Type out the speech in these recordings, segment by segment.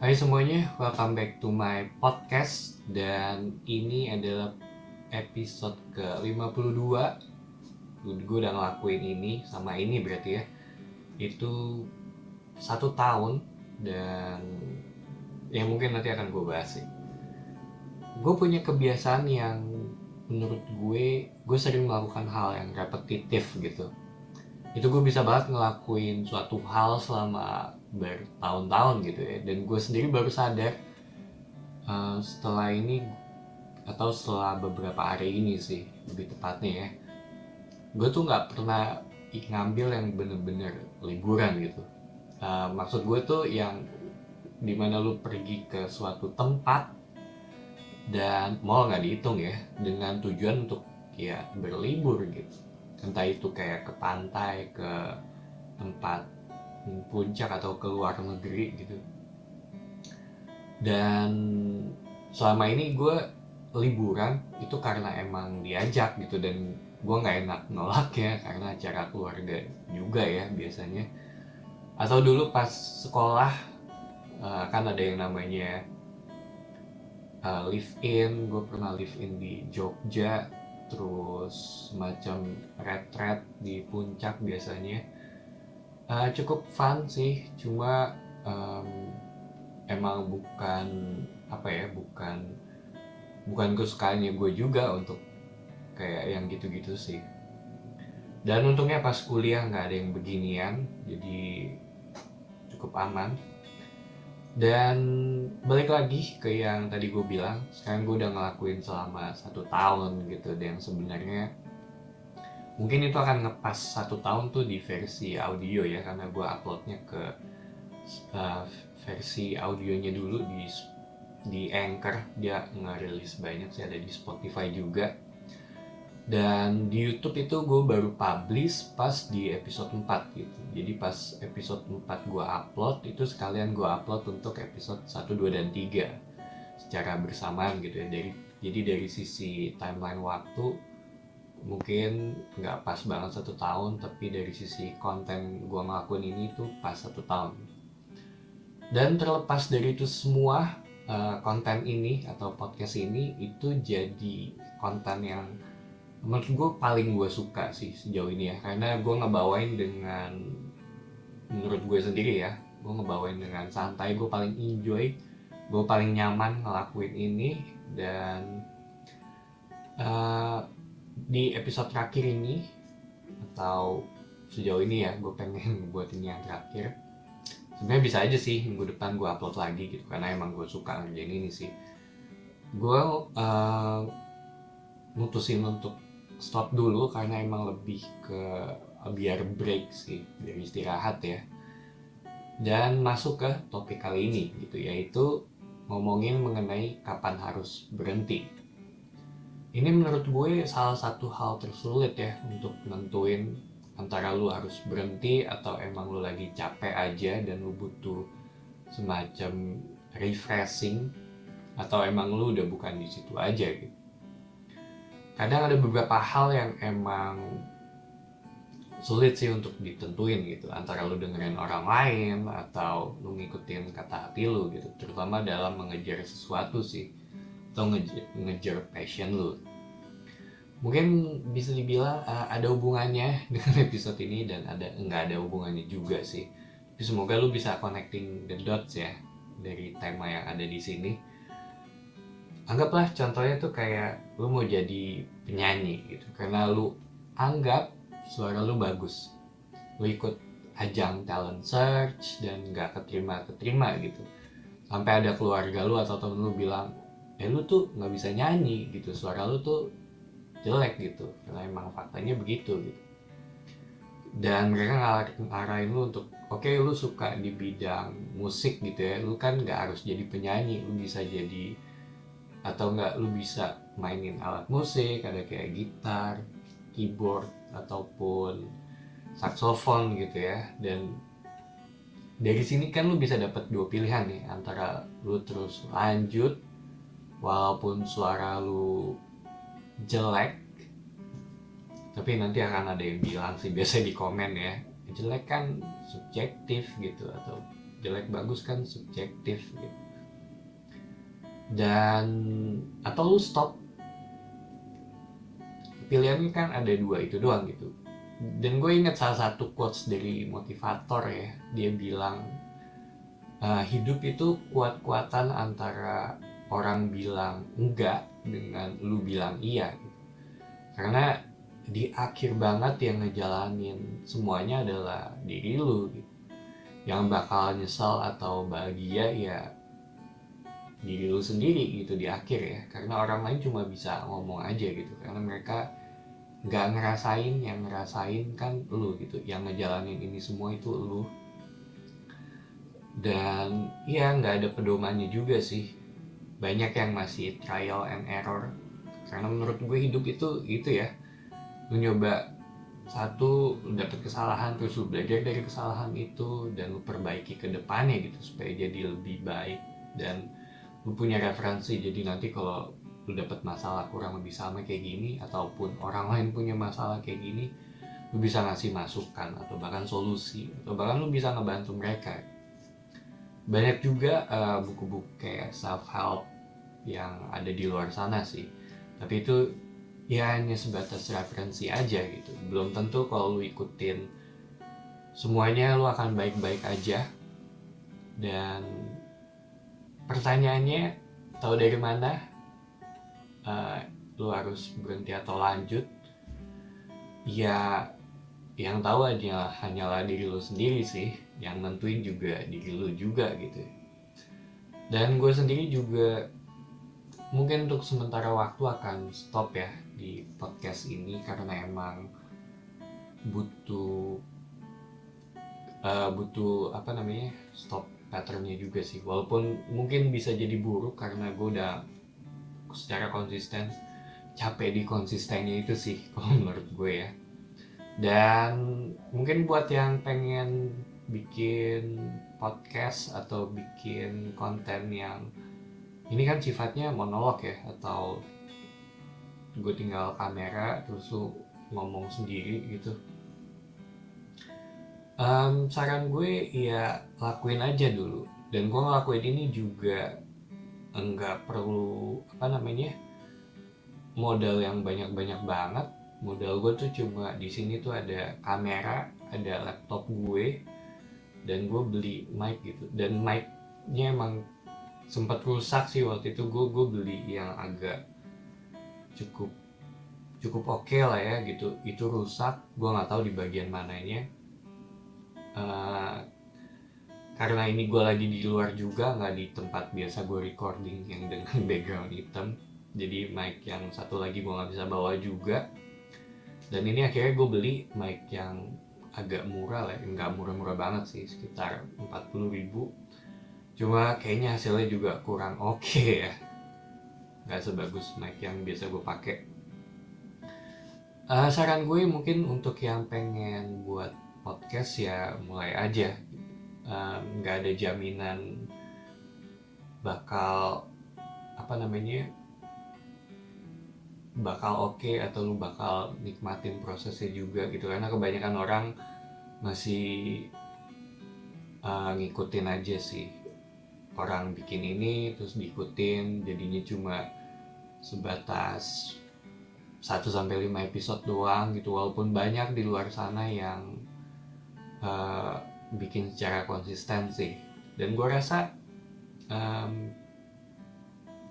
Hai semuanya, welcome back to my podcast. Dan ini adalah episode ke-52. Gue udah ngelakuin ini, sama ini berarti ya. Itu 1 tahun. Dan yang mungkin nanti akan gue bahas sih. Gue punya kebiasaan yang menurut gue sering melakukan hal yang repetitif gitu. Itu gue bisa banget ngelakuin suatu hal selama bertahun-tahun gitu ya. Dan gue sendiri baru sadar setelah ini, atau setelah beberapa hari ini sih lebih tepatnya ya, gue tuh nggak pernah ngambil yang bener-bener liburan gitu. Maksud gue tuh yang dimana lu pergi ke suatu tempat dan mall nggak dihitung ya, dengan tujuan untuk ya berlibur gitu, entah itu kayak ke pantai, ke tempat puncak, atau ke luar negeri gitu. Dan selama ini gue liburan itu karena emang diajak gitu, dan gue nggak enak nolak ya, karena acara keluarga juga ya biasanya. Atau dulu pas sekolah, kan ada yang namanya live in. Gue pernah live in di Jogja, terus semacam retret di puncak biasanya. Cukup fun sih, cuma emang bukan apa ya, bukan kesukaannya gue juga untuk kayak yang gitu-gitu sih. Dan untungnya pas kuliah nggak ada yang beginian, jadi cukup aman. Dan balik lagi ke yang tadi gue bilang, sekarang gue udah ngelakuin selama 1 tahun gitu. Dan sebenarnya mungkin itu akan ngepas 1 tahun tuh di versi audio ya, karena gue uploadnya ke uh, versi audionya dulu di Anchor. Dia ngerilis banyak sih, ada di Spotify juga. Dan di YouTube itu gue baru publish pas di episode 4 gitu. Jadi pas episode 4 gue upload, itu sekalian gue upload untuk episode 1, 2, dan 3 secara bersamaan gitu ya. Jadi dari sisi timeline waktu mungkin nggak pas banget 1 tahun, tapi dari sisi konten gue ngelakuin ini tuh pas 1 tahun. Dan terlepas dari itu semua, konten ini atau podcast ini itu jadi konten yang menurut gue paling gue suka sih sejauh ini ya, karena gue ngebawain dengan, menurut gue sendiri ya, gue ngebawain dengan santai. Gue paling enjoy, gue paling nyaman ngelakuin ini. Dan di episode terakhir ini, atau sejauh ini ya, gue pengen buat ini yang terakhir. Sebenarnya bisa aja sih minggu depan gue upload lagi gitu, karena emang gue suka ngerjain ini sih. Gue mutusin untuk stop dulu karena emang lebih ke biar break sih, biar istirahat ya. Dan masuk ke topik kali ini gitu, yaitu ngomongin mengenai kapan harus berhenti. Ini menurut gue salah satu hal tersulit ya untuk nentuin antara lu harus berhenti atau emang lu lagi capek aja dan lu butuh semacam refreshing, atau emang lu udah bukan di situ aja gitu. Kadang ada beberapa hal yang emang sulit sih untuk ditentuin gitu, antara lu dengerin orang lain atau lu ngikutin kata hati lu gitu, terutama dalam mengejar sesuatu sih, atau ngejar passion lu. Mungkin bisa dibilang ada hubungannya dengan episode ini, dan nggak ada hubungannya juga sih. Tapi semoga lu bisa connecting the dots ya dari tema yang ada di sini. Anggaplah contohnya tuh kayak lu mau jadi penyanyi gitu, karena lu anggap suara lu bagus. Lu ikut ajang talent search dan nggak keterima gitu. Sampai ada keluarga lu atau temen lu bilang, lu tuh nggak bisa nyanyi gitu, suara lu tuh jelek gitu. Karena emang faktanya begitu gitu. Dan mereka ngarahin lu untuk, oke, lu suka di bidang musik gitu ya, lu kan nggak harus jadi penyanyi, lu bisa jadi, atau enggak lu bisa mainin alat musik, ada kayak gitar, keyboard, ataupun saksofon gitu ya. Dan dari sini kan lu bisa dapat dua pilihan nih, antara lu terus lanjut walaupun suara lu jelek, tapi nanti akan ada yang bilang sih biasanya di komen ya, jelek kan subjektif gitu, atau jelek bagus kan subjektif gitu. Dan atau lu stop, pilihannya kan ada dua itu doang gitu. Dan gue ingat salah satu quotes dari motivator ya, dia bilang hidup itu kuat-kuatan antara orang bilang enggak dengan lu bilang iya gitu. Karena di akhir banget yang ngejalanin semuanya adalah diri lu gitu. Yang bakal nyesel atau bahagia ya diri lu sendiri gitu di akhir ya. Karena orang lain cuma bisa ngomong aja gitu, karena mereka nggak ngerasain, yang ngerasain kan lu gitu, yang ngejalanin ini semua itu lu. Dan ya nggak ada pedomannya juga sih, banyak yang masih trial and error. Karena menurut gue hidup itu ya, lu nyoba satu, lu dapet kesalahan, terus lu belajar dari kesalahan itu dan lu perbaiki ke depannya gitu supaya jadi lebih baik. Dan lu punya referensi, jadi nanti kalau lu dapet masalah kurang lebih sama kayak gini, ataupun orang lain punya masalah kayak gini, lu bisa ngasih masukan atau bahkan solusi, atau bahkan lu bisa ngebantu mereka. Banyak juga buku-buku kayak self help yang ada di luar sana sih, tapi itu ya hanya sebatas referensi aja gitu. Belum tentu kalau lu ikutin semuanya lu akan baik-baik aja. Dan pertanyaannya, tahu dari mana lu harus berhenti atau lanjut? Ya yang tahu aja hanyalah diri lu sendiri sih, yang nentuin juga diri lu juga gitu. Dan gue sendiri juga mungkin untuk sementara waktu akan stop ya di podcast ini, karena emang butuh stop patternnya juga sih. Walaupun mungkin bisa jadi buruk karena gue udah secara konsisten capek di konsistennya itu sih kalau menurut gue ya. Dan mungkin buat yang pengen bikin podcast atau bikin konten yang ini kan sifatnya monolog ya, atau gue tinggal kamera terus lu ngomong sendiri gitu, saran gue ya lakuin aja dulu. Dan gue ngelakuin ini juga enggak perlu modal yang banyak-banyak banget. Modal gue tuh cuma di sini tuh ada kamera, ada laptop gue, dan gue beli mic gitu. Dan mic-nya emang sempat rusak sih waktu itu. Gue beli yang agak cukup oke lah ya gitu. Itu rusak, gue nggak tahu di bagian mananya. Karena ini gue lagi di luar juga, nggak di tempat biasa gue recording yang dengan background hitam. Jadi mic yang satu lagi gue nggak bisa bawa juga. Dan ini akhirnya gue beli mic yang agak murah lah, nggak murah-murah banget sih, sekitar 40.000. Cuma kayaknya hasilnya juga kurang oke ya, nggak sebagus mic yang biasa gue pakai. Saran gue mungkin untuk yang pengen buat podcast ya mulai aja. Nggak ada jaminan bakal bakal oke atau lu bakal nikmatin prosesnya juga gitu, karena kebanyakan orang masih ngikutin aja sih, orang bikin ini terus diikutin, jadinya cuma sebatas 1-5 episode doang gitu. Walaupun banyak di luar sana yang bikin secara konsisten sih. Dan gue rasa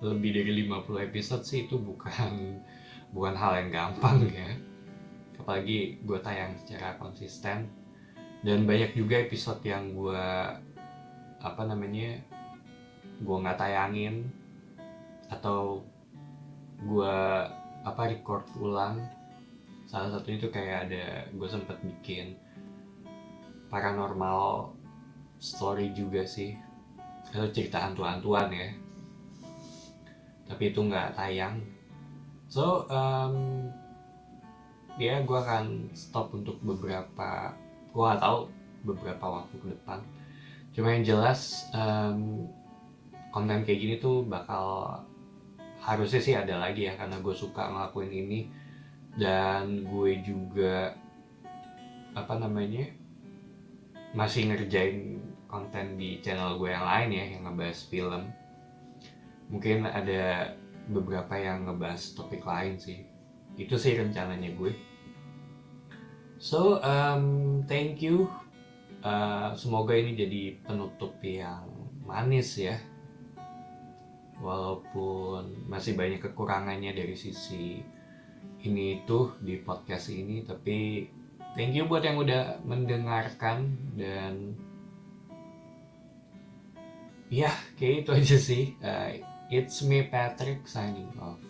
lebih dari 50 episode sih itu bukan hal yang gampang ya, apalagi gue tayang secara konsisten. Dan banyak juga episode yang gue nggak tayangin, atau gue record ulang. Salah satunya itu kayak ada, gue sempet bikin paranormal story juga sih, itu cerita hantu-hantuan ya, tapi itu nggak tayang. So ya gue akan stop untuk beberapa, gue nggak tahu beberapa waktu ke depan. Cuma yang jelas konten kayak gini tuh bakal harusnya sih ada lagi ya, karena gue suka ngelakuin ini. Dan gue juga masih ngerjain konten di channel gue yang lain ya, yang ngebahas film. Mungkin ada beberapa yang ngebahas topik lain sih. Itu sih rencananya gue. So, thank you. Semoga ini jadi penutup yang manis ya. Walaupun masih banyak kekurangannya dari sisi ini itu di podcast ini, tapi thank you buat yang udah mendengarkan. Dan ya, kayak itu aja sih. It's me Patrick signing off.